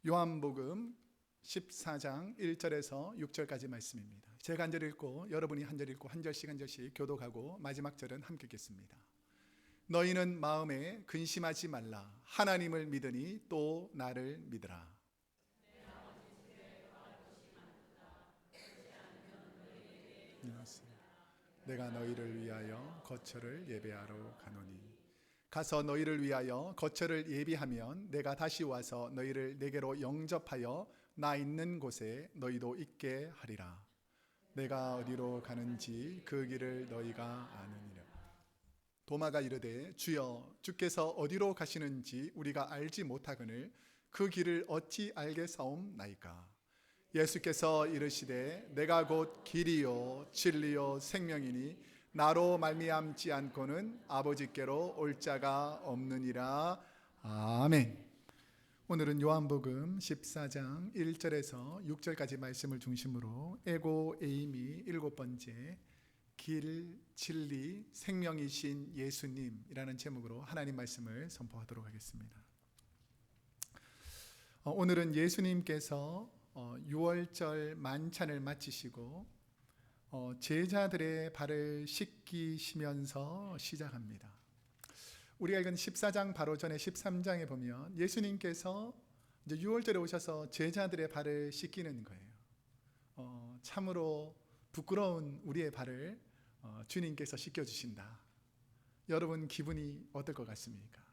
요한복음 14장 1절에서 6절까지 말씀입니다. 제가 한 절 읽고 여러분이 한 절 읽고 한 절씩 한 절씩 교독하고 마지막 절은 함께 읽겠습니다. 너희는 마음에 근심하지 말라. 하나님을 믿으니 또 나를 믿으라. 내가 너희를 위하여 거처를 예배하러 가노니 가서 너희를 위하여 거처를 예비하면 내가 다시 와서 너희를 내게로 영접하여 나 있는 곳에 너희도 있게 하리라. 내가 어디로 가는지 그 길을 너희가 아느니라. 도마가 이르되 주여 주께서 어디로 가시는지 우리가 알지 못하거늘 그 길을 어찌 알겠사옵나이까. 예수께서 이르시되 내가 곧 길이요 진리요 생명이니 나로 말미암지 않고는 아버지께로 올 자가 없느니라. 아멘. 오늘은 요한복음 14장 1절에서 6절까지 말씀을 중심으로 에고 에이미 7번째 길, 진리, 생명이신 예수님이라는 제목으로 하나님 말씀을 선포하도록 하겠습니다. 오늘은 예수님께서 6월절 만찬을 마치시고 제자들의 발을 씻기시면서 시작합니다. 우리가 읽은 14장 바로 전에 13장에 보면 예수님께서 이제 6월절에 오셔서 제자들의 발을 씻기는 거예요. 참으로 부끄러운 우리의 발을 주님께서 씻겨주신다. 여러분 기분이 어떨 것 같습니까?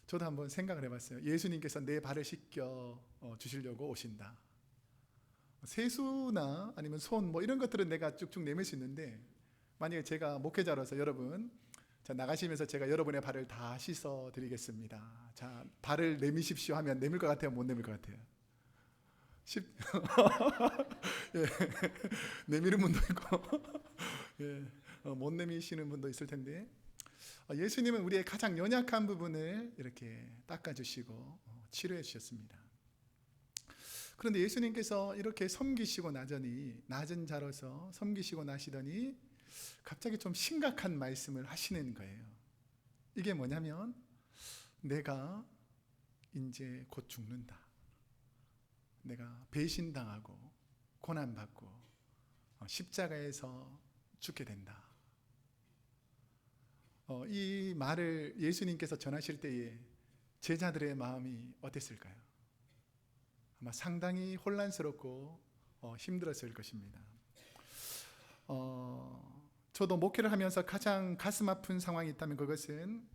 저도 한번 생각을 해봤어요. 예수님께서 내 발을 씻겨 주시려고 오신다. 세수나 아니면 손 뭐 이런 것들은 내가 쭉쭉 내밀 수 있는데 만약에 제가 목회자로서 여러분 자 나가시면서 제가 여러분의 발을 다 씻어 드리겠습니다. 자 발을 내미십시오 하면 내밀 것 같아요? 못 내밀 것 같아요? 예, 내미는 분도 있고 예, 못 내미시는 분도 있을 텐데 예수님은 우리의 가장 연약한 부분을 이렇게 닦아주시고 치료해 주셨습니다. 그런데 예수님께서 이렇게 섬기시고 나더니 낮은 자로서 섬기시고 나시더니 갑자기 좀 심각한 말씀을 하시는 거예요. 이게 뭐냐면 내가 이제 곧 죽는다. 내가 배신당하고 고난받고 십자가에서 죽게 된다. 이 말을 예수님께서 전하실 때에 제자들의 마음이 어땠을까요? 아마 상당히 혼란스럽고 힘들었을 것입니다. 저도 목회를 하면서 가장 가슴 아픈 상황이 있다면 그것은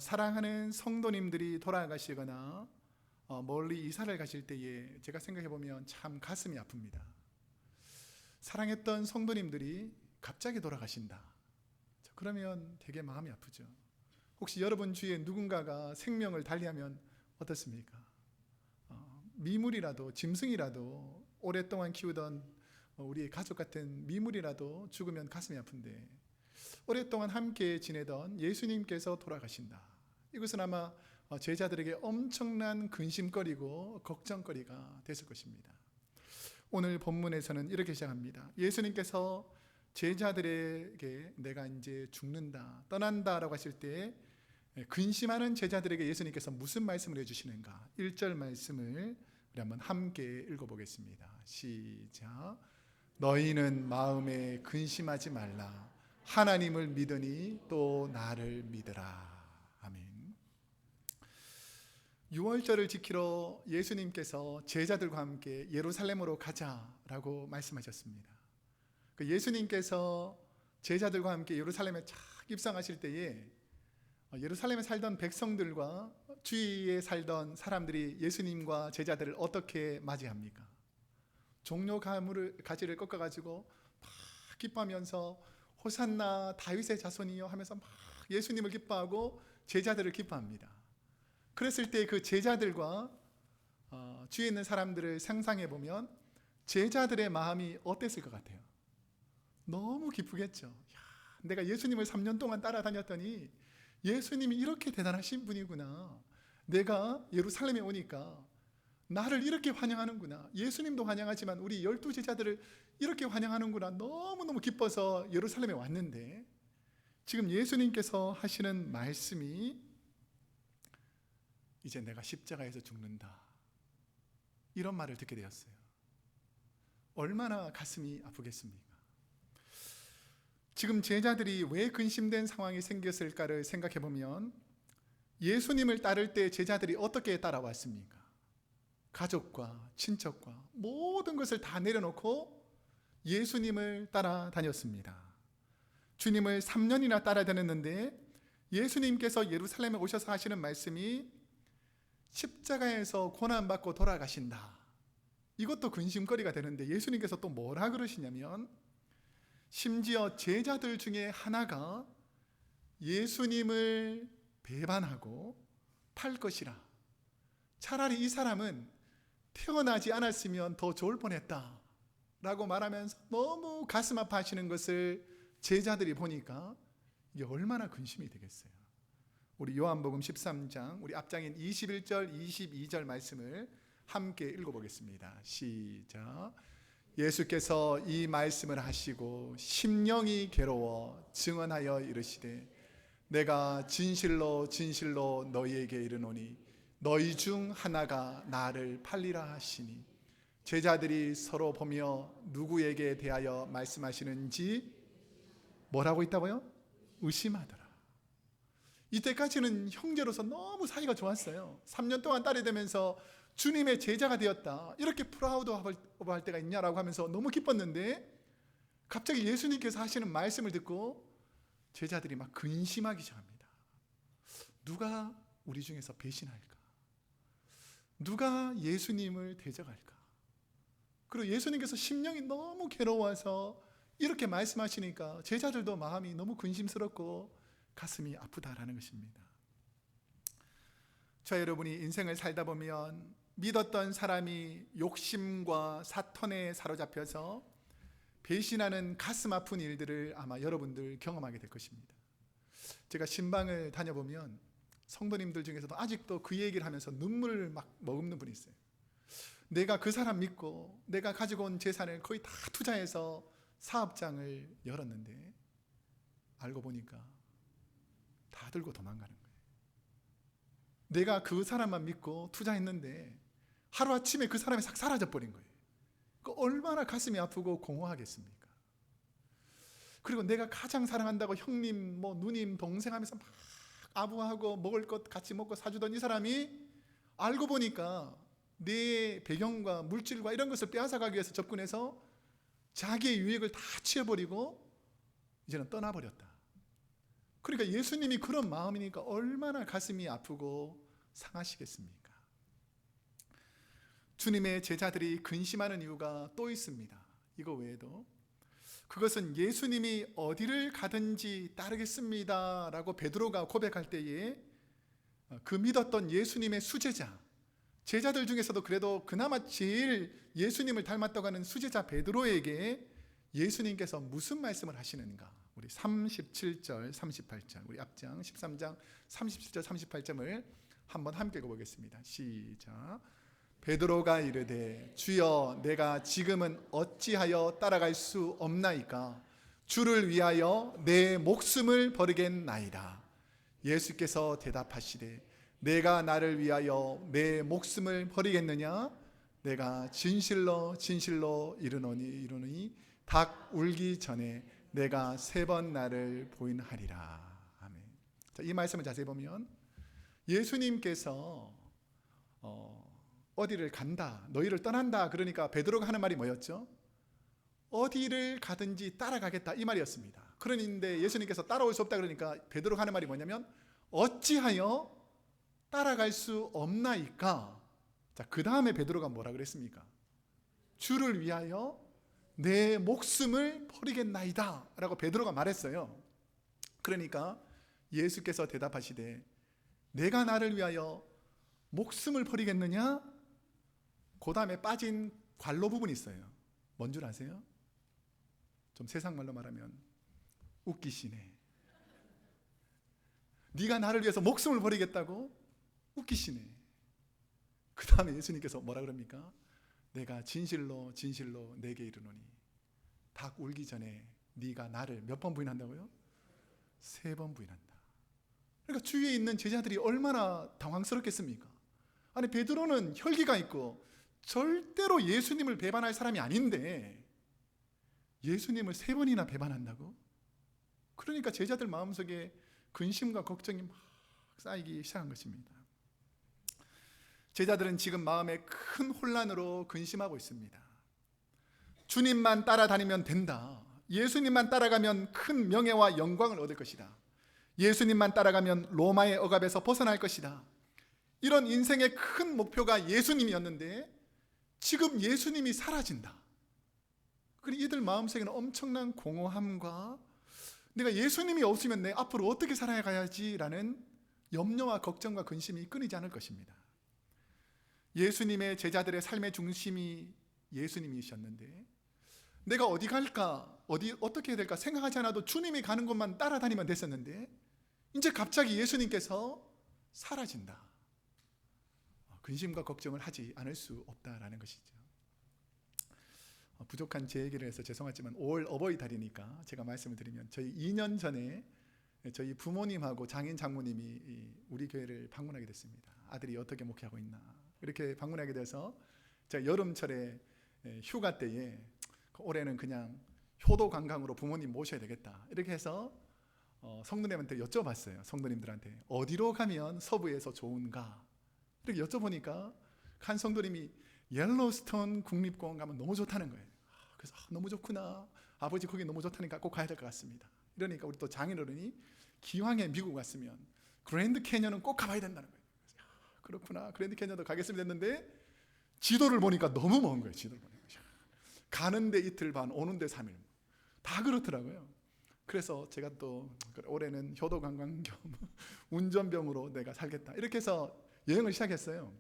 사랑하는 성도님들이 돌아가시거나 멀리 이사를 가실 때에 제가 생각해 보면 참 가슴이 아픕니다. 사랑했던 성도님들이 갑자기 돌아가신다. 그러면 되게 마음이 아프죠. 혹시 여러분 주위에 누군가가 생명을 달리하면 어떻습니까? 미물이라도 짐승이라도 오랫동안 키우던 우리의 가족 같은 미물이라도 죽으면 가슴이 아픈데 오랫동안 함께 지내던 예수님께서 돌아가신다. 이것은 아마 제자들에게 엄청난 근심거리고 걱정거리가 됐을 것입니다. 오늘 본문에서는 이렇게 시작합니다. 예수님께서 제자들에게 내가 이제 죽는다, 떠난다라고 하실 때 근심하는 제자들에게 예수님께서 무슨 말씀을 해주시는가? 1절 말씀을 우리 한번 함께 읽어보겠습니다. 시작. 너희는 마음에 근심하지 말라. 하나님을 믿으니 또 나를 믿으라. 아멘. 6월절을 지키러 예수님께서 제자들과 함께 예루살렘으로 가자라고 말씀하셨습니다. 그 예수님께서 제자들과 함께 예루살렘에 착 입성하실 때에 예루살렘에 살던 백성들과 주위에 살던 사람들이 예수님과 제자들을 어떻게 맞이합니까? 종려 가지를 꺾어가지고 막 기뻐하면서 호산나 다윗의 자손이여 하면서 막 예수님을 기뻐하고 제자들을 기뻐합니다. 그랬을 때 그 제자들과 주위에 있는 사람들을 상상해 보면 제자들의 마음이 어땠을 것 같아요? 너무 기쁘겠죠. 야, 내가 예수님을 3년 동안 따라다녔더니 예수님이 이렇게 대단하신 분이구나. 내가 예루살렘에 오니까 나를 이렇게 환영하는구나. 예수님도 환영하지만 우리 12제자들을 이렇게 환영하는구나. 너무너무 기뻐서 예루살렘에 왔는데 지금 예수님께서 하시는 말씀이 이제 내가 십자가에서 죽는다. 이런 말을 듣게 되었어요. 얼마나 가슴이 아프겠습니까? 지금 제자들이 왜 근심된 상황이 생겼을까를 생각해 보면 예수님을 따를 때 제자들이 어떻게 따라왔습니까? 가족과 친척과 모든 것을 다 내려놓고 예수님을 따라다녔습니다. 주님을 3년이나 따라다녔는데 예수님께서 예루살렘에 오셔서 하시는 말씀이 십자가에서 고난받고 돌아가신다. 이것도 근심거리가 되는데 예수님께서 또 뭐라 그러시냐면 심지어 제자들 중에 하나가 예수님을 배반하고 팔 것이라. 차라리 이 사람은 태어나지 않았으면 더 좋을 뻔했다 라고 말하면서 너무 가슴 아파하시는 것을 제자들이 보니까 이게 얼마나 근심이 되겠어요. 우리 요한복음 13장 우리 앞장인 21절 22절 말씀을 함께 읽어보겠습니다. 시작. 예수께서 이 말씀을 하시고 심령이 괴로워 증언하여 이르시되 내가 진실로 진실로 너희에게 이르노니 너희 중 하나가 나를 팔리라 하시니 제자들이 서로 보며 누구에게 대하여 말씀하시는지 뭐라고 있다고요? 의심하더라. 이때까지는 형제로서 너무 사이가 좋았어요. 3년 동안 딸이 되면서 주님의 제자가 되었다. 이렇게 프라우드할 때가 있냐라고 하면서 너무 기뻤는데 갑자기 예수님께서 하시는 말씀을 듣고 제자들이 막 근심하기 시작합니다. 누가 우리 중에서 배신할까? 누가 예수님을 대적할까? 그리고 예수님께서 심령이 너무 괴로워서 이렇게 말씀하시니까 제자들도 마음이 너무 근심스럽고 가슴이 아프다라는 것입니다. 저 여러분이 인생을 살다 보면 믿었던 사람이 욕심과 사탄에 사로잡혀서 배신하는 가슴 아픈 일들을 아마 여러분들 경험하게 될 것입니다. 제가 신방을 다녀보면 성도님들 중에서도 아직도 그 얘기를 하면서 눈물을 막 머금는 분이 있어요. 내가 그 사람 믿고 내가 가지고 온 재산을 거의 다 투자해서 사업장을 열었는데 알고 보니까 다 들고 도망가는 거예요. 내가 그 사람만 믿고 투자했는데 하루아침에 그 사람이 싹 사라져버린 거예요. 얼마나 가슴이 아프고 공허하겠습니까? 그리고 내가 가장 사랑한다고 형님, 누님, 동생 하면서 막 아부하고 먹을 것 같이 먹고 사주던 이 사람이 알고 보니까 내 배경과 물질과 이런 것을 빼앗아가기 위해서 접근해서 자기의 유익을 다 취해버리고 이제는 떠나버렸다. 그러니까 예수님이 그런 마음이니까 얼마나 가슴이 아프고 상하시겠습니까? 주님의 제자들이 근심하는 이유가 또 있습니다. 이거 외에도 그것은 예수님이 어디를 가든지 따르겠습니다 라고 베드로가 고백할 때에 그 믿었던 예수님의 수제자, 제자들 중에서도 그래도 그나마 제일 예수님을 닮았다고 하는 수제자 베드로에게 예수님께서 무슨 말씀을 하시는가? 우리 37절 38절 우리 앞장 13장 37절 38절을 한번 함께 읽어보겠습니다. 시작. 베드로가 이르되 주여 내가 지금은 어찌하여 따라갈 수 없나이까? 주를 위하여 내 목숨을 버리겠나이다. 예수께서 대답하시되 내가 나를 위하여 내 목숨을 버리겠느냐? 내가 진실로 진실로 이르노니 닭 울기 전에 내가 3번 나를 부인하리라. 아멘. 자, 이 말씀을 자세히 보면 예수님께서 어디를 간다, 너희를 떠난다 그러니까 베드로가 하는 말이 뭐였죠? 어디를 가든지 따라가겠다 이 말이었습니다. 그런데 예수님께서 따라올 수 없다 그러니까 베드로가 하는 말이 뭐냐면 어찌하여 따라갈 수 없나이까? 자, 그 다음에 베드로가 뭐라 그랬습니까? 주를 위하여 내 목숨을 버리겠나이다 라고 베드로가 말했어요. 그러니까 예수께서 대답하시되 내가 나를 위하여 목숨을 버리겠느냐? 그 다음에 빠진 관로 부분이 있어요. 뭔 줄 아세요? 좀 세상 말로 말하면 웃기시네. 네가 나를 위해서 목숨을 버리겠다고? 웃기시네. 그 다음에 예수님께서 뭐라 그럽니까? 내가 진실로 진실로 내게 이르노니 닭 울기 전에 네가 나를 몇 번 부인한다고요? 3번 부인한다. 그러니까 주위에 있는 제자들이 얼마나 당황스럽겠습니까? 아니 베드로는 혈기가 있고 절대로 예수님을 배반할 사람이 아닌데 예수님을 3번이나 배반한다고? 그러니까 제자들 마음속에 근심과 걱정이 막 쌓이기 시작한 것입니다. 제자들은 지금 마음에 큰 혼란으로 근심하고 있습니다. 주님만 따라다니면 된다. 예수님만 따라가면 큰 명예와 영광을 얻을 것이다. 예수님만 따라가면 로마의 억압에서 벗어날 것이다. 이런 인생의 큰 목표가 예수님이었는데 지금 예수님이 사라진다. 그리고 이들 마음속에는 엄청난 공허함과 내가 예수님이 없으면 내 앞으로 어떻게 살아가야지라는 염려와 걱정과 근심이 끊이지 않을 것입니다. 예수님의 제자들의 삶의 중심이 예수님이셨는데 내가 어디 갈까, 어떻게 해야 될까 생각하지 않아도 주님이 가는 곳만 따라다니면 됐었는데 이제 갑자기 예수님께서 사라진다. 근심과 걱정을 하지 않을 수 없다라는 것이죠. 부족한 제 얘기를 해서 죄송하지만 5월 어버이달이니까 제가 말씀을 드리면 저희 2년 전에 저희 부모님하고 장인 장모님이 우리 교회를 방문하게 됐습니다. 아들이 어떻게 목회하고 있나 이렇게 방문하게 돼서 제가 여름철에 휴가 때에 올해는 그냥 효도 관광으로 부모님 모셔야 되겠다 이렇게 해서 성도님한테 여쭤봤어요. 성도님들한테 어디로 가면 서부에서 좋은가 이렇게 여쭤보니까 한 성도님이 옐로스톤 국립공원 가면 너무 좋다는 거예요. 그래서 너무 좋구나. 아버지 거기 너무 좋다니까 꼭 가야 될 것 같습니다. 이러니까 우리 또 장인어른이 기왕에 미국 갔으면 그랜드 캐년은 꼭 가봐야 된다는 거예요. 그렇구나. 그랜드 캐년도 가겠습니다 했는데 지도를 보니까 너무 먼 거예요. 지도를 보니까 가는데 이틀 반, 오는데 3일 다 그렇더라고요. 그래서 제가 또 올해는 효도 관광 겸 운전병으로 내가 살겠다 이렇게 해서 여행을 시작했어요.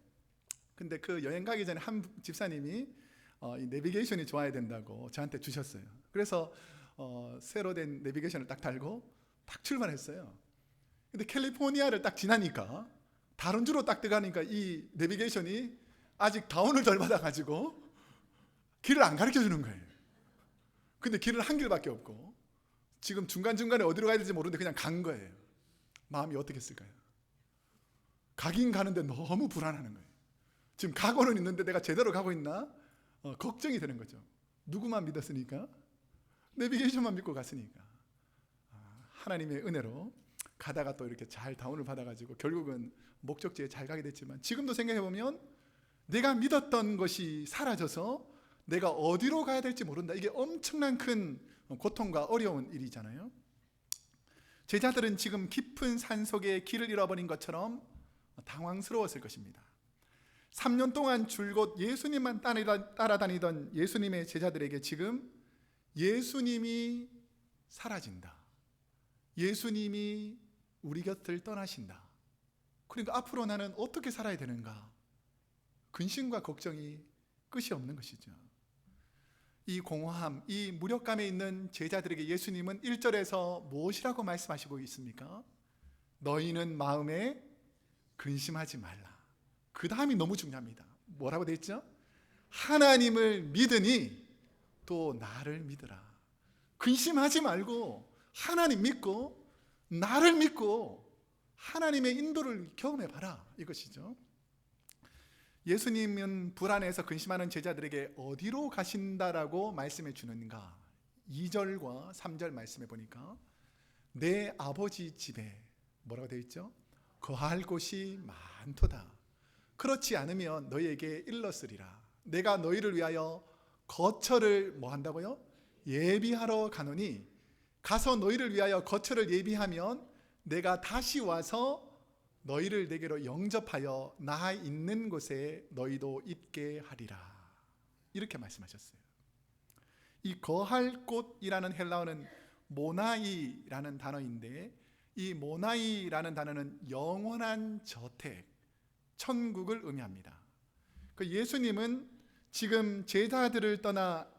근데 그 여행 가기 전에 한 집사님이 이 내비게이션이 좋아야 된다고 저한테 주셨어요. 그래서 새로 된 내비게이션을 딱 달고 딱 출발했어요. 근데 캘리포니아를 딱 지나니까 다른 주로 딱 들어가니까 이 내비게이션이 아직 다운을 덜 받아가지고 길을 안 가르쳐 주는 거예요. 근데 길은 한 길밖에 없고 지금 중간중간에 어디로 가야 될지 모르는데 그냥 간 거예요. 마음이 어떻겠을까요? 가긴 가는데 너무 불안하는 거예요. 지금 가고는 있는데 내가 제대로 가고 있나? 걱정이 되는 거죠. 누구만 믿었으니까? 내비게이션만 믿고 갔으니까. 하나님의 은혜로 가다가 또 이렇게 잘 다운을 받아가지고 결국은 목적지에 잘 가게 됐지만 지금도 생각해보면 내가 믿었던 것이 사라져서 내가 어디로 가야 될지 모른다. 이게 엄청난 큰 고통과 어려운 일이잖아요. 제자들은 지금 깊은 산속에 길을 잃어버린 것처럼 당황스러웠을 것입니다. 3년 동안 줄곧 예수님만 따라다니던 예수님의 제자들에게 지금 예수님이 사라진다. 예수님이 우리 곁을 떠나신다. 그러니까 앞으로 나는 어떻게 살아야 되는가? 근심과 걱정이 끝이 없는 것이죠. 이 공허함, 이 무력감에 있는 제자들에게 예수님은 1절에서 무엇이라고 말씀하시고 있습니까? 너희는 마음에 근심하지 말라. 그 다음이 너무 중요합니다. 뭐라고 되어 있죠? 하나님을 믿으니 또 나를 믿으라. 근심하지 말고 하나님 믿고 나를 믿고 하나님의 인도를 경험해봐라 이것이죠. 예수님은 불안해서 근심하는 제자들에게 어디로 가신다라고 말씀해 주는가? 2절과 3절 말씀해 보니까 내 아버지 집에 뭐라고 되어 있죠? 거할 곳이 많도다. 그렇지 않으면 너희에게 일렀으리라. 내가 너희를 위하여 거처를 뭐 한다고요? 예비하러 가노니 가서 너희를 위하여 거처를 예비하면 내가 다시 와서 너희를 내게로 영접하여 나 있는 곳에 너희도 있게 하리라. 이렇게 말씀하셨어요. 이 거할 곳이라는 헬라어는 모나이라는 단어인데 이 모나이라는 단어는 영원한 저택, 천국을 의미합니다. 그 예수님은 지금 제자들을 떠나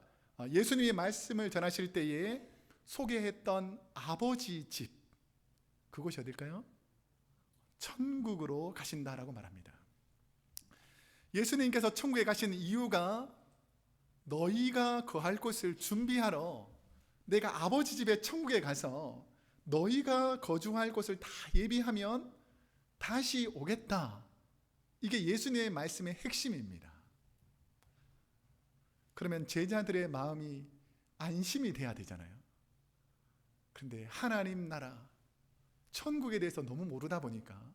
예수님의 말씀을 전하실 때에 소개했던 아버지 집, 그곳이 어딜까요? 천국으로 가신다라고 말합니다. 예수님께서 천국에 가신 이유가 너희가 거할 곳을 준비하러 내가 아버지 집에 천국에 가서 너희가 거주할 곳을 다 예비하면 다시 오겠다. 이게 예수님의 말씀의 핵심입니다. 그러면 제자들의 마음이 안심이 돼야 되잖아요. 그런데 하나님 나라, 천국에 대해서 너무 모르다 보니까,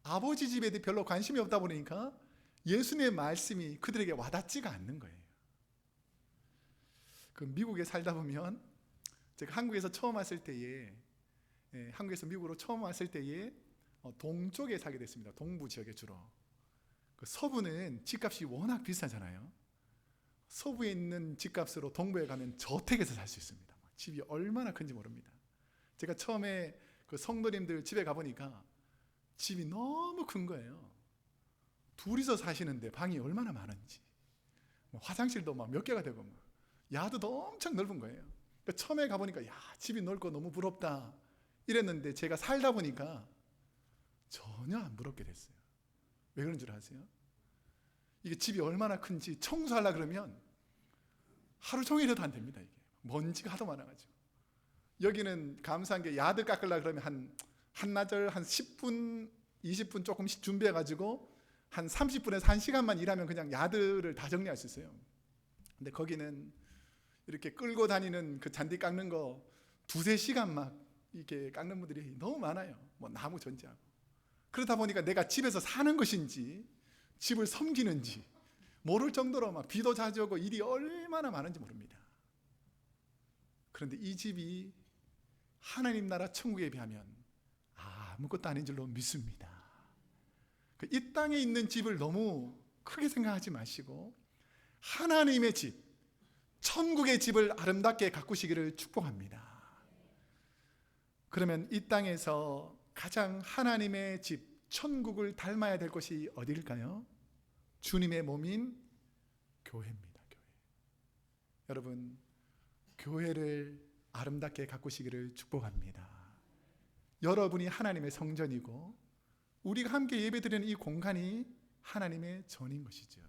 아버지 집에 대해 별로 관심이 없다 보니까 예수님의 말씀이 그들에게 와닿지가 않는 거예요. 그 미국에 살다 보면, 제가 한국에서 처음 왔을 때에, 한국에서 미국으로 처음 왔을 때에 동쪽에 살게 됐습니다. 동부 지역에 주로. 그 서부는 집값이 워낙 비싸잖아요. 서부에 있는 집값으로 동부에 가면 저택에서 살 수 있습니다. 집이 얼마나 큰지 모릅니다. 제가 처음에 그 성도님들 집에 가보니까 집이 너무 큰 거예요. 둘이서 사시는데 방이 얼마나 많은지, 화장실도 막 몇 개가 되고, 야드도 엄청 넓은 거예요. 그러니까 처음에 가보니까 야, 집이 넓고 너무 부럽다 이랬는데, 제가 살다 보니까 전혀 안 부럽게 됐어요. 왜 그런 줄 아세요? 이게 집이 얼마나 큰지 청소하려고 그러면 하루 종일해도 안 됩니다. 이게 먼지가 하도 많아가지고. 여기는 감사한 게, 야드 깎으려고 그러면 한나절 한 10분 20분 조금씩 준비해가지고 한 30분에서 1시간만 일하면 그냥 야드를 다 정리할 수 있어요. 근데 거기는 이렇게 끌고 다니는 그 잔디 깎는 거 2-3시간 막 이렇게 깎는 분들이 너무 많아요. 뭐 나무 전지하고. 그러다 보니까 내가 집에서 사는 것인지 집을 섬기는지 모를 정도로 막 비도 자주 오고 일이 얼마나 많은지 모릅니다. 그런데 이 집이 하나님 나라 천국에 비하면 아무것도 아닌 줄로 믿습니다. 이 땅에 있는 집을 너무 크게 생각하지 마시고 하나님의 집, 천국의 집을 아름답게 가꾸시기를 축복합니다. 그러면 이 땅에서 가장 하나님의 집, 천국을 닮아야 될 것이 어디일까요? 주님의 몸인 교회입니다. 교회. 여러분, 교회를 아름답게 가꾸시기를 축복합니다. 여러분이 하나님의 성전이고 우리가 함께 예배드리는 이 공간이 하나님의 전인 것이죠.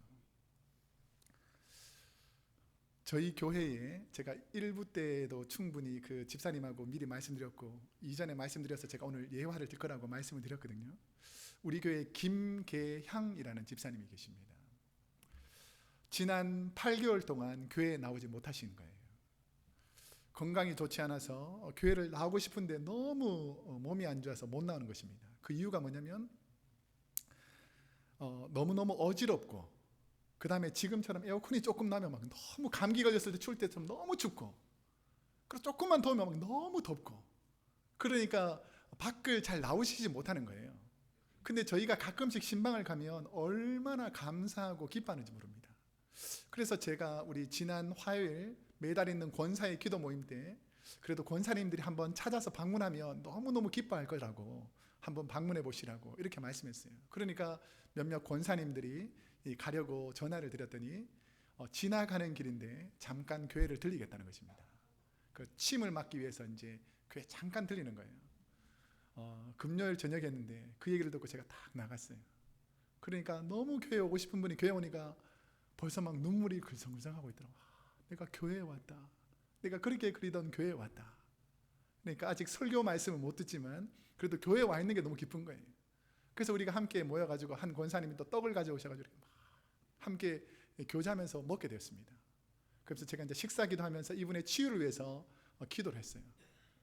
저희 교회에 제가 1부 때도 충분히 그 집사님하고 미리 말씀드렸고, 이전에 말씀드려서 제가 오늘 예화를 들 거라고 말씀을 드렸거든요. 우리 교회에 김계향이라는 집사님이 계십니다. 지난 8개월 동안 교회에 나오지 못하신 거예요. 건강이 좋지 않아서 교회를 나오고 싶은데 너무 몸이 안 좋아서 못 나오는 것입니다. 그 이유가 뭐냐면 너무너무 어지럽고, 그 다음에 지금처럼 에어컨이 조금 나면 막 너무 감기 걸렸을 때 추울 때처럼 너무 춥고, 그리고 조금만 더우면 막 너무 덥고, 그러니까 밖을 잘 나오시지 못하는 거예요. 근데 저희가 가끔씩 신방을 가면 얼마나 감사하고 기뻐하는지 모릅니다. 그래서 제가 우리 지난 화요일 매달 있는 권사의 기도 모임 때 그래도 권사님들이 한번 찾아서 방문하면 너무너무 기뻐할 거라고 한번 방문해 보시라고 이렇게 말씀했어요. 그러니까 몇몇 권사님들이 가려고 전화를 드렸더니 지나가는 길인데 잠깐 교회를 들리겠다는 것입니다. 그 침을 막기 위해서 이제 교회 잠깐 들리는 거예요. 금요일 저녁이었는데 그 얘기를 듣고 제가 딱 나갔어요. 그러니까 너무 교회에 오고 싶은 분이 교회 오니까 벌써 막 눈물이 글썽글썽하고 있더라고요. 내가 교회에 왔다. 내가 그렇게 그리던 교회에 왔다. 그러니까 아직 설교 말씀을 못 듣지만 그래도 교회에 와 있는 게 너무 기쁜 거예요. 그래서 우리가 함께 모여가지고 한 권사님이 또 떡을 가져오셔가지고 함께 교제하면서 먹게 되었습니다. 그래서 제가 이제 식사기도 하면서 이분의 치유를 위해서 기도를 했어요.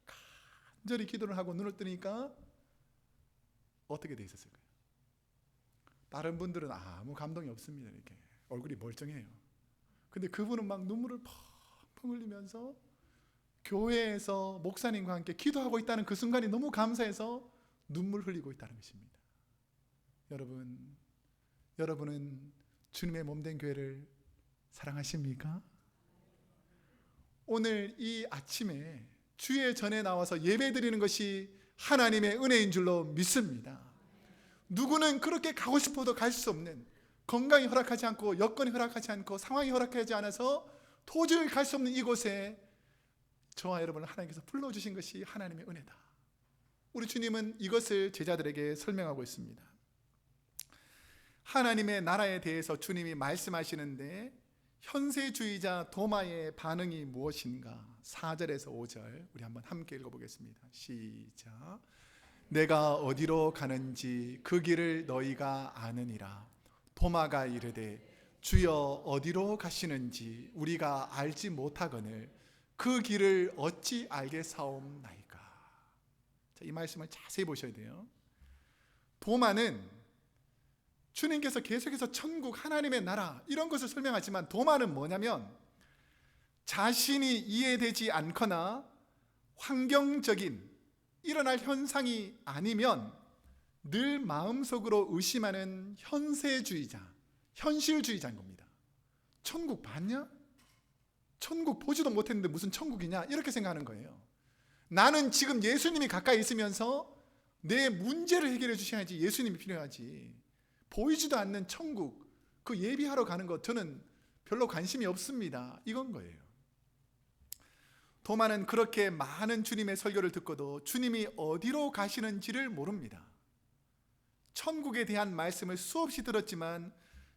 간절히 기도를 하고 눈을 뜨니까 어떻게 돼 있었을까요? 다른 분들은 아무 감동이 없습니다. 이렇게 얼굴이 멀쩡해요. 근데 그분은 막 눈물을 펑펑 흘리면서 교회에서 목사님과 함께 기도하고 있다는 그 순간이 너무 감사해서 눈물 흘리고 있다는 것입니다. 여러분은 주님의 몸된 교회를 사랑하십니까? 오늘 이 아침에 주의 전에 나와서 예배드리는 것이 하나님의 은혜인 줄로 믿습니다. 누구는 그렇게 가고 싶어도 갈 수 없는, 건강이 허락하지 않고 여건이 허락하지 않고 상황이 허락하지 않아서 도저히 갈 수 없는 이곳에 저와 여러분을 하나님께서 불러주신 것이 하나님의 은혜다. 우리 주님은 이것을 제자들에게 설명하고 있습니다. 하나님의 나라에 대해서 주님이 말씀하시는데 현세주의자 도마의 반응이 무엇인가? 4절에서 5절 우리 한번 함께 읽어보겠습니다. 시작. 내가 어디로 가는지 그 길을 너희가 아느니라. 도마가 이르되 주여 어디로 가시는지 우리가 알지 못하거늘 그 길을 어찌 알겠사옵나이까. 이 말씀을 자세히 보셔야 돼요. 도마는 주님께서 계속해서 천국, 하나님의 나라 이런 것을 설명하지만, 도마는 뭐냐면 자신이 이해되지 않거나 환경적인 일어날 현상이 아니면 늘 마음속으로 의심하는 현세주의자, 현실주의자인 겁니다. 천국 봤냐? 천국 보지도 못했는데 무슨 천국이냐? 이렇게 생각하는 거예요. 나는 지금 예수님이 가까이 있으면서 내 문제를 해결해 주셔야지 예수님이 필요하지, 보이지도 않는 천국 그 예비하러 가는 것 저는 별로 관심이 없습니다, 이건 거예요. 도마는 그렇게 많은 주님의 설교를 듣고도 주님이 어디로 가시는지를 모릅니다. 천국에 대한 말씀을 수없이 들었지만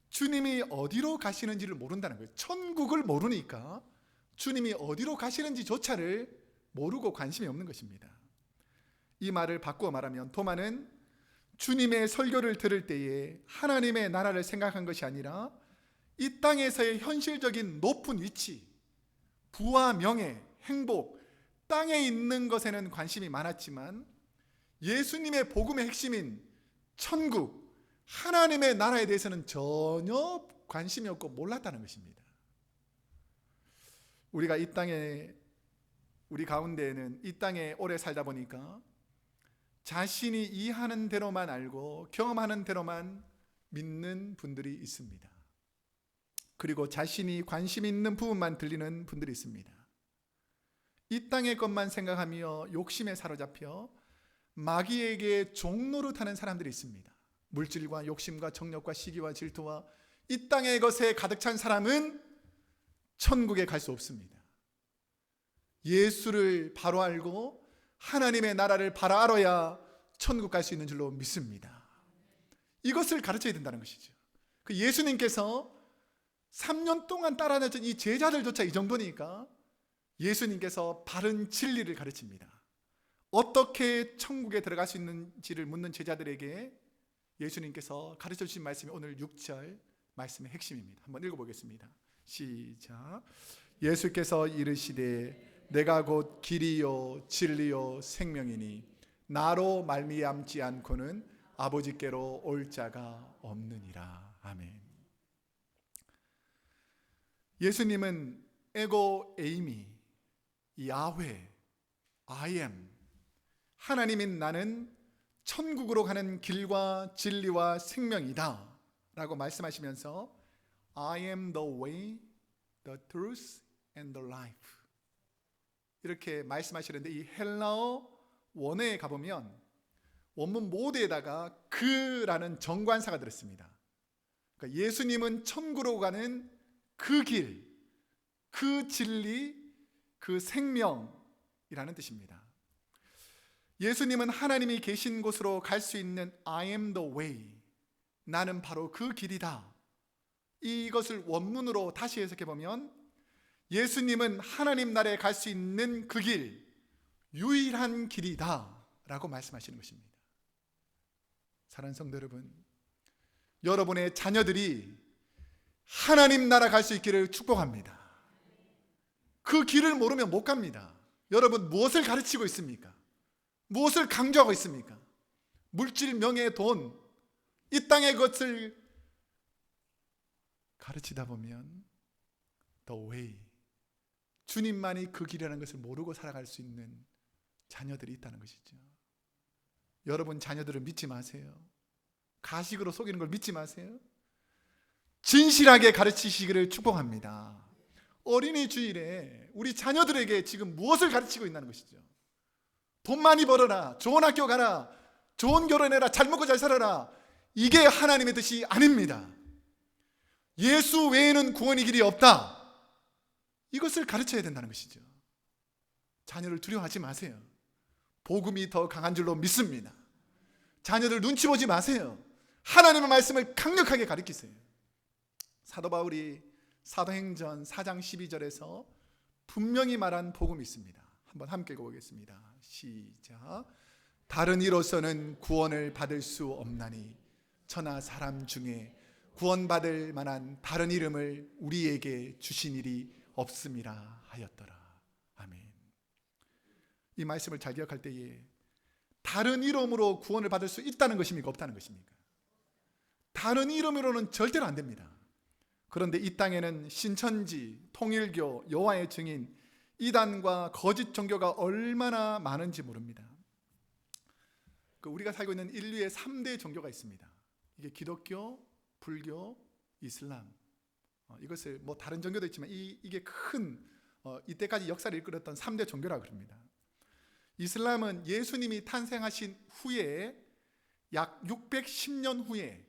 주님이 어디로 가시는지를 모른다는 거예요. 천국을 모르니까 주님이 어디로 가시는지조차를 모르고 관심이 없는 것입니다. 이 말을 바꾸어 말하면 도마는 주님의 설교를 들을 때에 하나님의 나라를 생각한 것이 아니라 이 땅에서의 현실적인 높은 위치, 부와 명예, 행복, 땅에 있는 것에는 관심이 많았지만 예수님의 복음의 핵심인 천국, 하나님의 나라에 대해서는 전혀 관심이 없고 몰랐다는 것입니다. 우리가 이 땅에, 우리 가운데에는 이 땅에 오래 살다 보니까 자신이 이해하는 대로만 알고 경험하는 대로만 믿는 분들이 있습니다. 그리고 자신이 관심 있는 부분만 들리는 분들이 있습니다. 이 땅의 것만 생각하며 욕심에 사로잡혀 마귀에게 종노릇하는 사람들이 있습니다. 물질과 욕심과 정욕과 시기와 질투와 이 땅의 것에 가득 찬 사람은 천국에 갈 수 없습니다. 예수를 바로 알고 하나님의 나라를 바로 알아야 천국 갈 수 있는 줄로 믿습니다. 이것을 가르쳐야 된다는 것이죠. 그 예수님께서 3년 동안 따라다녔던 이 제자들조차 이 정도니까 예수님께서 바른 진리를 가르칩니다. 어떻게 천국에 들어갈 수 있는지를 묻는 제자들에게 예수님께서 가르쳐 주신 말씀이 오늘 6절 말씀의 핵심입니다. 한번 읽어보겠습니다. 시작. 예수께서 이르시되 내가 곧 길이요 진리요 생명이니 나로 말미암지 않고는 아버지께로 올 자가 없느니라. 아멘. 예수님은 에고 에이미, 야훼, I am, 하나님인 나는 천국으로 가는 길과 진리와 생명이다 라고 말씀하시면서 I am the way, the truth and the life 이렇게 말씀하시는데, 이 헬라어 원어에 가보면 원문 모두에다가 그라는 정관사가 들었습니다. 그러니까 예수님은 천국으로 가는 그 길, 그 진리, 그 생명이라는 뜻입니다. 예수님은 하나님이 계신 곳으로 갈 수 있는 I am the way, 나는 바로 그 길이다. 이것을 원문으로 다시 해석해 보면 예수님은 하나님 나라에 갈 수 있는 그 길, 유일한 길이다 라고 말씀하시는 것입니다. 사랑하는 성도 여러분, 여러분의 자녀들이 하나님 나라 갈 수 있기를 축복합니다. 그 길을 모르면 못 갑니다. 여러분 무엇을 가르치고 있습니까? 무엇을 강조하고 있습니까? 물질, 명예, 돈, 이 땅의 것을 가르치다 보면 the way, 주님만이 그 길이라는 것을 모르고 살아갈 수 있는 자녀들이 있다는 것이죠. 여러분 자녀들을 믿지 마세요. 가식으로 속이는 걸 믿지 마세요. 진실하게 가르치시기를 축복합니다. 어린이 주일에 우리 자녀들에게 지금 무엇을 가르치고 있다는 것이죠. 돈 많이 벌어라, 좋은 학교 가라, 좋은 결혼해라, 잘 먹고 잘 살아라, 이게 하나님의 뜻이 아닙니다. 예수 외에는 구원의 길이 없다, 이것을 가르쳐야 된다는 것이죠. 자녀를 두려워하지 마세요. 복음이 더 강한 줄로 믿습니다. 자녀들 눈치 보지 마세요. 하나님의 말씀을 강력하게 가르치세요. 사도 바울이 사도행전 4장 12절에서 분명히 말한 복음이 있습니다. 한번 함께 읽어보겠습니다. 시작. 다른 이로서는 구원을 받을 수 없나니 천하 사람 중에 구원받을 만한 다른 이름을 우리에게 주신 일이 없음이라 하였더라. 아멘. 이 말씀을 잘 기억할 때에 다른 이름으로 구원을 받을 수 있다는 것입니까? 없다는 것입니까? 다른 이름으로는 절대로 안 됩니다. 그런데 이 땅에는 신천지, 통일교, 여호와의 증인, 이단과 거짓 종교가 얼마나 많은지 모릅니다. 우리가 살고 있는 인류의 3대 종교가 있습니다. 이게 기독교, 불교, 이슬람. 이것을 뭐 다른 종교도 있지만 이게 큰 이때까지 역사를 이끌었던 3대 종교라고 합니다. 이슬람은 예수님이 탄생하신 후에 약 610년 후에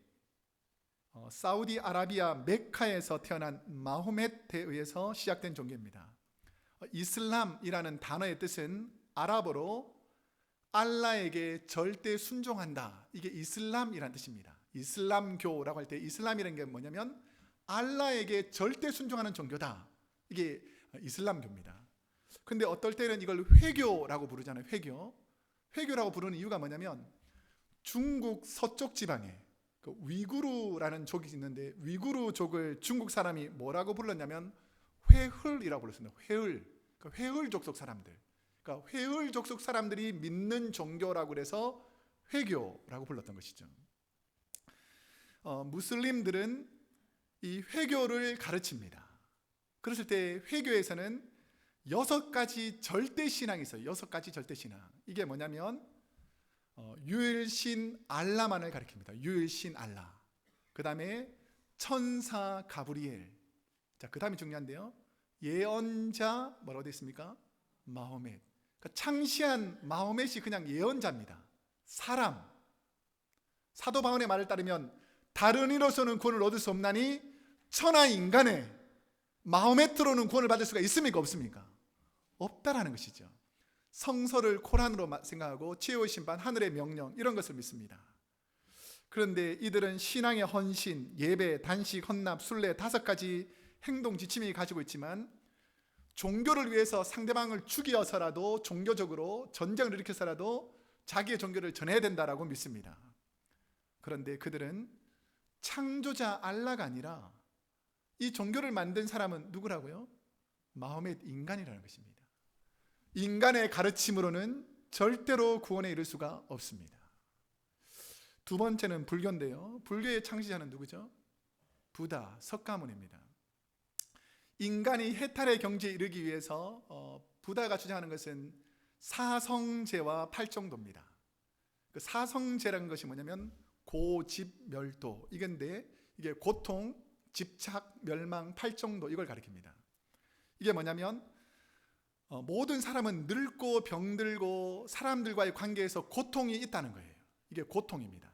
사우디아라비아 메카에서 태어난 마호멧에 의해서 시작된 종교입니다. 이슬람이라는 단어의 뜻은 아랍어로 알라에게 절대 순종한다. 이게 이슬람이라는 뜻입니다. 이슬람교라고 할 때 이슬람이라는 게 뭐냐면 알라에게 절대 순종하는 종교다. 이게 이슬람교입니다. 근데 어떨 때는 이걸 회교라고 부르잖아요. 회교라고 부르는 이유가 뭐냐면 중국 서쪽 지방에 위구르라는 족이 있는데 위구르족을 중국 사람이 뭐라고 불렀냐면 회흘이라고 불렀습니다. 회흘 족속 사람들. 그러니까 회흘 족속 사람들이 믿는 종교라고 해서 회교라고 불렀던 것이죠. 무슬림들은 이 회교를 가르칩니다. 그랬을 때 회교에서는 6가지 절대 신앙이 있어요. 6가지 절대 신앙. 이게 뭐냐면 유일신 알라만을 가리킵니다. 유일신 알라. 그 다음에 천사 가브리엘. 자, 그 다음이 중요한데요. 예언자 뭐라고 되어 있습니까? 마호멧. 그러니까 창시한 마호멧이 그냥 예언자입니다. 사람. 사도 바울의 말을 따르면 다른 이로서는 구원을 얻을 수 없나니 천하 인간의 마호멧으로는 구원을 받을 수가 있습니까? 없습니까? 없다라는 것이죠. 성서를 코란으로 생각하고 최후의 심판, 하늘의 명령 이런 것을 믿습니다. 그런데 이들은 신앙의 헌신, 예배, 단식, 헌납, 순례 5가지 행동 지침이 가지고 있지만 종교를 위해서 상대방을 죽여서라도 종교적으로 전쟁을 일으켜서라도 자기의 종교를 전해야 된다라고 믿습니다. 그런데 그들은 창조자 알라가 아니라 이 종교를 만든 사람은 누구라고요? 마호멧 인간이라는 것입니다. 인간의 가르침으로는 절대로 구원에 이를 수가 없습니다. 두 번째는 불교인데요. 불교의 창시자는 누구죠? 부다, 석가모니입니다. 인간이 해탈의 경지에 이르기 위해서 부다가 주장하는 것은 사성제와 팔정도입니다. 그 사성제라는 것이 뭐냐면 고집멸도 이건데 이게 고통, 집착, 멸망, 팔정도 이걸 가리킵니다. 이게 뭐냐면 모든 사람은 늙고 병들고 사람들과의 관계에서 고통이 있다는 거예요. 이게 고통입니다.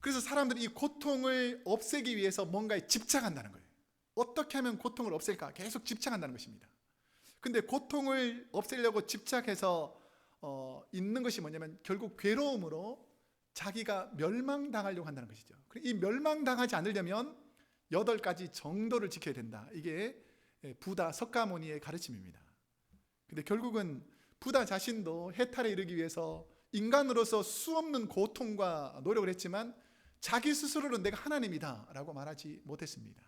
그래서 사람들이 이 고통을 없애기 위해서 뭔가에 집착한다는 거예요. 어떻게 하면 고통을 없앨까? 계속 집착한다는 것입니다. 근데 고통을 없애려고 집착해서 있는 것이 뭐냐면 결국 괴로움으로 자기가 멸망당하려고 한다는 것이죠. 이 멸망당하지 않으려면 8가지 정도를 지켜야 된다. 이게 부다 석가모니의 가르침입니다. 근데 결국은 부다 자신도 해탈에 이르기 위해서 인간으로서 수없는 고통과 노력을 했지만 자기 스스로는 내가 하나님이다 라고 말하지 못했습니다.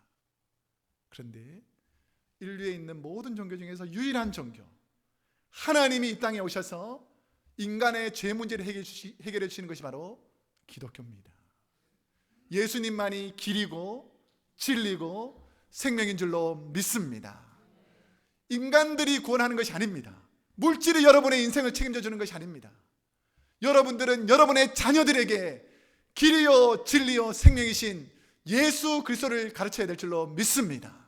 그런데 인류에 있는 모든 종교 중에서 유일한 종교, 하나님이 이 땅에 오셔서 인간의 죄 문제를 해결해 주시는 것이 바로 기독교입니다. 예수님만이 길이고 진리고 생명인 줄로 믿습니다. 인간들이 구원하는 것이 아닙니다. 물질이 여러분의 인생을 책임져 주는 것이 아닙니다. 여러분들은 여러분의 자녀들에게 길이요 진리요 생명이신 예수 그리스도를 가르쳐야 될 줄로 믿습니다.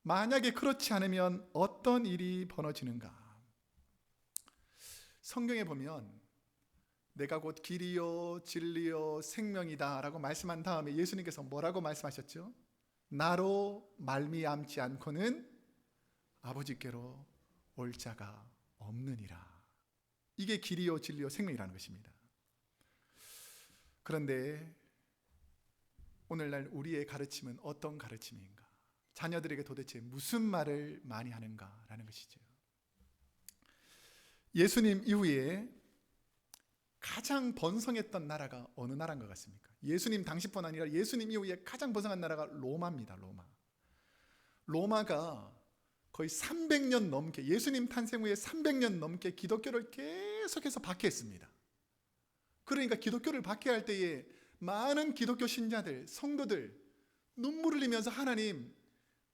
만약에 그렇지 않으면 어떤 일이 벌어지는가? 성경에 보면 내가 곧 길이요 진리요 생명이다 라고 말씀한 다음에 예수님께서 뭐라고 말씀하셨죠? 나로 말미암지 않고는 아버지께로 올 자가 없느니라. 이게 길이요 진리요 생명이라는 것입니다. 그런데 오늘날 우리의 가르침은 어떤 가르침인가? 자녀들에게 도대체 무슨 말을 많이 하는가라는 것이죠. 예수님 이후에 가장 번성했던 나라가 어느 나라인 것 같습니까? 예수님 당시뿐 아니라 예수님 이후에 가장 번성한 나라가 로마입니다. 로마가 거의 300년 넘게, 예수님 탄생 후에 300년 넘게 기독교를 계속해서 박해했습니다. 그러니까 기독교를 박해할 때에 많은 기독교 신자들, 성도들 눈물을 흘리면서 하나님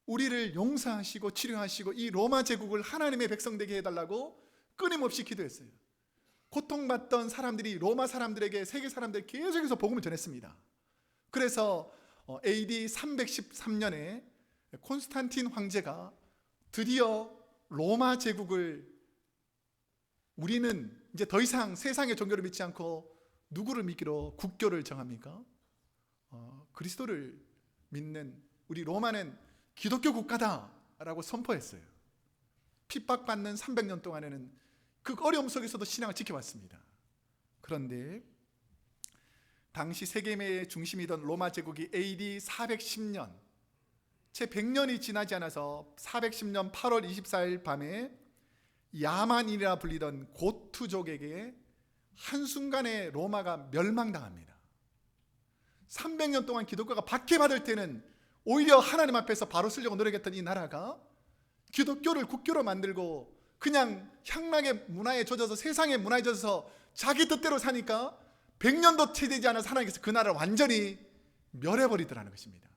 우리를 용서하시고 치료하시고 이 로마 제국을 하나님의 백성 되게 해달라고 끊임없이 기도했어요. 고통받던 사람들이 로마 사람들에게, 세계 사람들에게 계속해서 복음을 전했습니다. 그래서 AD 313년에 콘스탄틴 황제가 드디어 로마 제국을 우리는 이제 더 이상 세상의 종교를 믿지 않고 누구를 믿기로 국교를 정합니까? 그리스도를 믿는 우리 로마는 기독교 국가다라고 선포했어요. 핍박받는 300년 동안에는 그 어려움 속에서도 신앙을 지켜왔습니다. 그런데 당시 세계의 중심이던 로마 제국이 AD 410년, 채 100년이 지나지 않아서 410년 8월 24일 밤에 야만이라 불리던 고투족에게 한순간에 로마가 멸망당합니다. 300년 동안 기독교가 박해받을 때는 오히려 하나님 앞에서 바로 쓰려고 노력했던 이 나라가 기독교를 국교로 만들고 그냥 향락의 문화에 젖어서, 세상의 문화에 젖어서 자기 뜻대로 사니까 100년도 채 되지 않아서 하나님께서 그 나라를 완전히 멸해버리더라는 것입니다.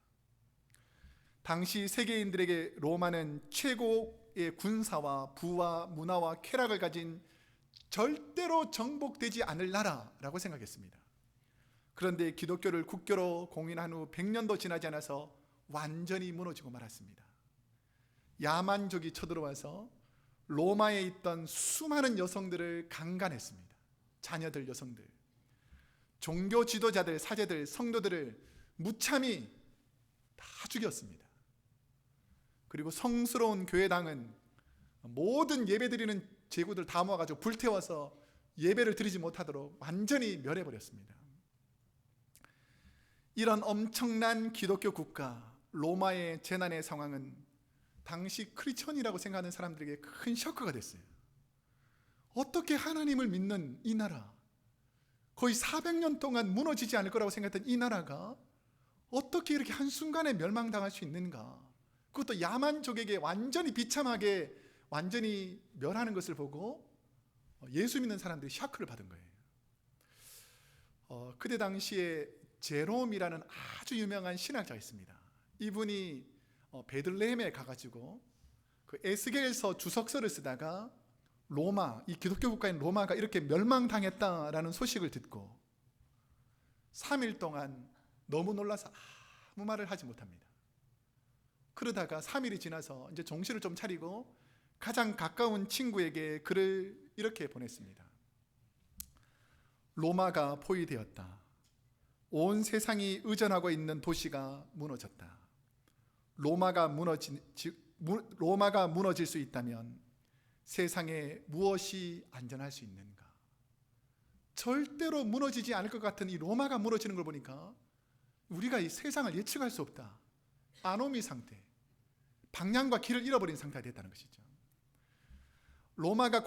당시 세계인들에게 로마는 최고의 군사와 부와 문화와 쾌락을 가진 절대로 정복되지 않을 나라라고 생각했습니다. 그런데 기독교를 국교로 공인한 후 100년도 지나지 않아서 완전히 무너지고 말았습니다. 야만족이 쳐들어와서 로마에 있던 수많은 여성들을 강간했습니다. 자녀들, 여성들, 종교 지도자들, 사제들, 성도들을 무참히 다 죽였습니다. 그리고 성스러운 교회당은 모든 예배드리는 제구들 다 모아가지고 불태워서 예배를 드리지 못하도록 완전히 멸해버렸습니다. 이런 엄청난 기독교 국가 로마의 재난의 상황은 당시 크리스천이라고 생각하는 사람들에게 큰 셔크가 됐어요. 어떻게 하나님을 믿는 이 나라, 거의 400년 동안 무너지지 않을 거라고 생각했던 이 나라가 어떻게 이렇게 한순간에 멸망당할 수 있는가? 그것도 야만족에게 완전히 비참하게 완전히 멸하는 것을 보고 예수 믿는 사람들이 샤크를 받은 거예요. 그때 당시에 제롬이라는 아주 유명한 신학자가 있습니다. 이분이 베들레헴에 가가지고 그 에스겔서 주석서를 쓰다가 로마, 이 기독교 국가인 로마가 이렇게 멸망당했다라는 소식을 듣고 3일 동안 너무 놀라서 아무 말을 하지 못합니다. 그러다가 3일이 지나서 이제 정신을 좀 차리고 가장 가까운 친구에게 글을 이렇게 보냈습니다. 로마가 포위되었다. 온 세상이 의존하고 있는 도시가 무너졌다. 로마가 무너질 수 있다면 세상에 무엇이 안전할 수 있는가? 절대로 무너지지 않을 것 같은 이 로마가 무너지는 걸 보니까 우리가 이 세상을 예측할 수 없다. 아노미 상태, 방향과 길을 잃어버린 상태가 됐다는 것이죠. 로마가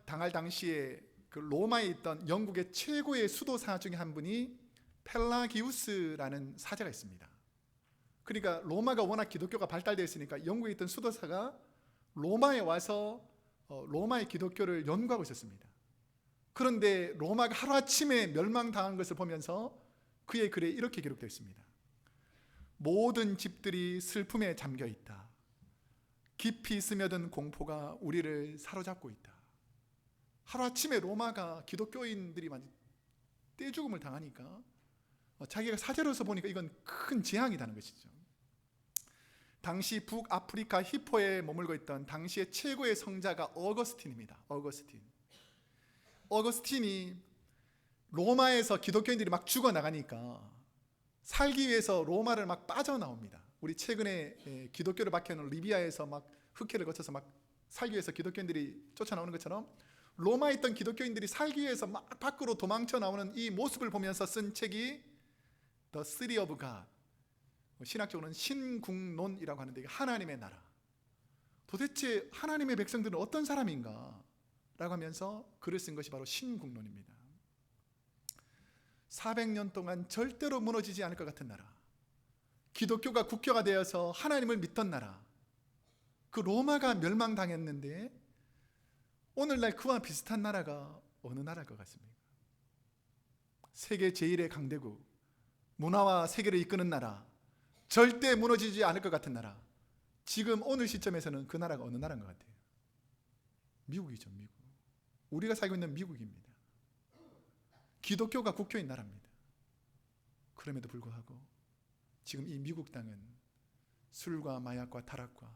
당할 당시에 그 로마에 있던 영국의 최고의 수도사 중에 한 분이 펠라기우스라는 사제가 있습니다. 그러니까 로마가 워낙 기독교가 발달되어 있으니까 영국에 있던 수도사가 로마에 와서 로마의 기독교를 연구하고 있었습니다. 그런데 로마가 하루아침에 멸망당한 것을 보면서 그의 글에 이렇게 기록되어 있습니다. 모든 집들이 슬픔에 잠겨 있다. 깊이 스며든 공포가 우리를 사로잡고 있다. 하루아침에 로마가 기독교인들이 떼죽음을 당하니까 자기가 사제로서 보니까 이건 큰 재앙이라는 것이죠. 당시 북아프리카 히포에 머물고 있던 당시의 최고의 성자가 어거스틴입니다. 어거스틴이 로마에서 기독교인들이 막 죽어나가니까 살기 위해서 로마를 막 빠져나옵니다. 우리 최근에 기독교를 박해놓은 리비아에서 막 흑해를 거쳐서 막 살기 위해서 기독교인들이 쫓아나오는 것처럼 로마에 있던 기독교인들이 살기 위해서 막 밖으로 도망쳐 나오는 이 모습을 보면서 쓴 책이 The City of God, 신학적으로는 신국론이라고 하는데 하나님의 나라. 도대체 하나님의 백성들은 어떤 사람인가? 라고 하면서 글을 쓴 것이 바로 신국론입니다. 400년 동안 절대로 무너지지 않을 것 같은 나라, 기독교가 국교가 되어서 하나님을 믿던 나라, 그 로마가 멸망당했는데 오늘날 그와 비슷한 나라가 어느 나라일 것 같습니까? 세계 제1의 강대국, 문화와 세계를 이끄는 나라, 절대 무너지지 않을 것 같은 나라, 지금 오늘 시점에서는 그 나라가 어느 나라인 것 같아요? 미국이죠. 미국. 우리가 살고 있는 미국입니다. 기독교가 국교인 나라입니다. 그럼에도 불구하고 지금 이 미국 땅은 술과 마약과 타락과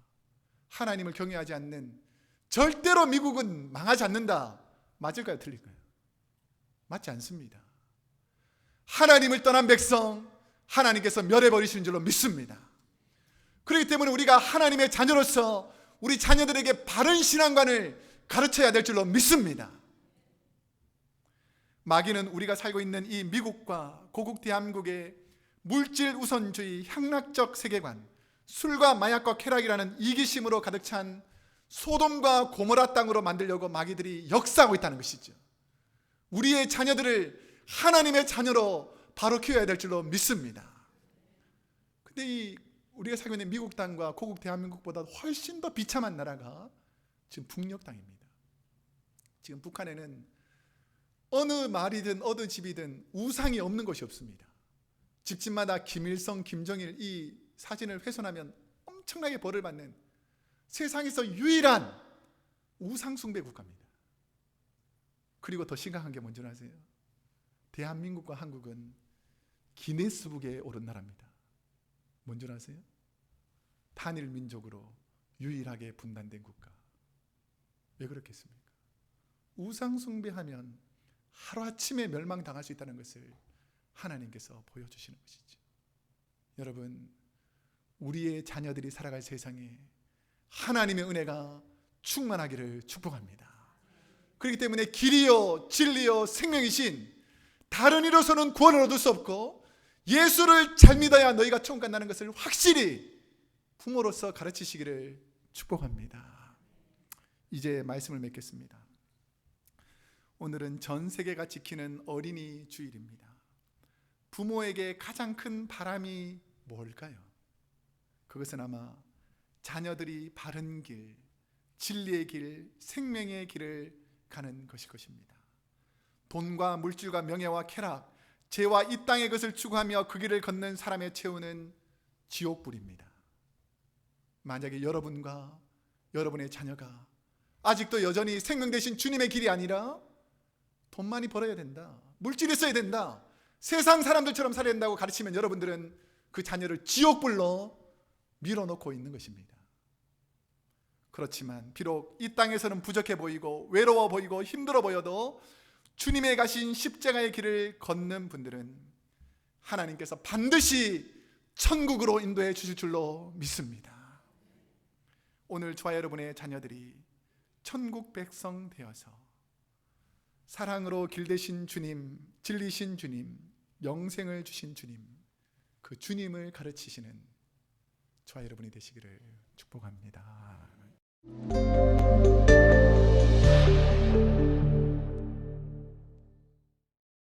하나님을 경외하지 않는, 절대로 미국은 망하지 않는다. 맞을까요? 틀릴까요? 맞지 않습니다. 하나님을 떠난 백성, 하나님께서 멸해버리시는 줄로 믿습니다. 그렇기 때문에 우리가 하나님의 자녀로서 우리 자녀들에게 바른 신앙관을 가르쳐야 될 줄로 믿습니다. 마귀는 우리가 살고 있는 이 미국과 고국 대한민국의 물질 우선주의, 향락적 세계관, 술과 마약과 쾌락이라는 이기심으로 가득 찬 소돔과 고모라 땅으로 만들려고 마귀들이 역사하고 있다는 것이죠. 우리의 자녀들을 하나님의 자녀로 바로 키워야 될 줄로 믿습니다. 근데 이 우리가 살고 있는 미국 땅과 고국 대한민국보다 훨씬 더 비참한 나라가 지금 북녘 땅입니다. 지금 북한에는 어느 말이든 어느 집이든 우상이 없는 것이 없습니다. 집집마다 김일성, 김정일 이 사진을 훼손하면 엄청나게 벌을 받는 세상에서 유일한 우상 숭배 국가입니다. 그리고 더 심각한 게 뭔지 아세요? 대한민국과 한국은 기네스북에 오른 나라입니다. 뭔지 아세요? 단일 민족으로 유일하게 분단된 국가. 왜 그렇겠습니까? 우상 숭배하면 하루아침에 멸망당할 수 있다는 것을 하나님께서 보여주시는 것이죠. 여러분, 우리의 자녀들이 살아갈 세상에 하나님의 은혜가 충만하기를 축복합니다. 그렇기 때문에 길이요 진리요 생명이신 다른 이로서는 구원을 얻을 수 없고 예수를 잘 믿어야 너희가 천국 간다는 것을 확실히 부모로서 가르치시기를 축복합니다. 이제 말씀을 맺겠습니다. 오늘은 전 세계가 지키는 어린이 주일입니다. 부모에게 가장 큰 바람이 뭘까요? 그것은 아마 자녀들이 바른 길, 진리의 길, 생명의 길을 가는 것일 것입니다. 돈과 물질과 명예와 쾌락, 죄와 이 땅의 것을 추구하며 그 길을 걷는 사람의 최후는 지옥불입니다. 만약에 여러분과 여러분의 자녀가 아직도 여전히 생명 되신 주님의 길이 아니라 돈 많이 벌어야 된다, 물질이 있어야 된다, 세상 사람들처럼 살아야 된다고 가르치면 여러분들은 그 자녀를 지옥불로 밀어놓고 있는 것입니다. 그렇지만 비록 이 땅에서는 부족해 보이고 외로워 보이고 힘들어 보여도 주님의 가신 십자가의 길을 걷는 분들은 하나님께서 반드시 천국으로 인도해 주실 줄로 믿습니다. 오늘 저와 여러분의 자녀들이 천국 백성 되어서 사랑으로 길되신 주님, 진리신 주님, 영생을 주신 주님, 그 주님을 가르치시는 저와 여러분이 되시기를 축복합니다.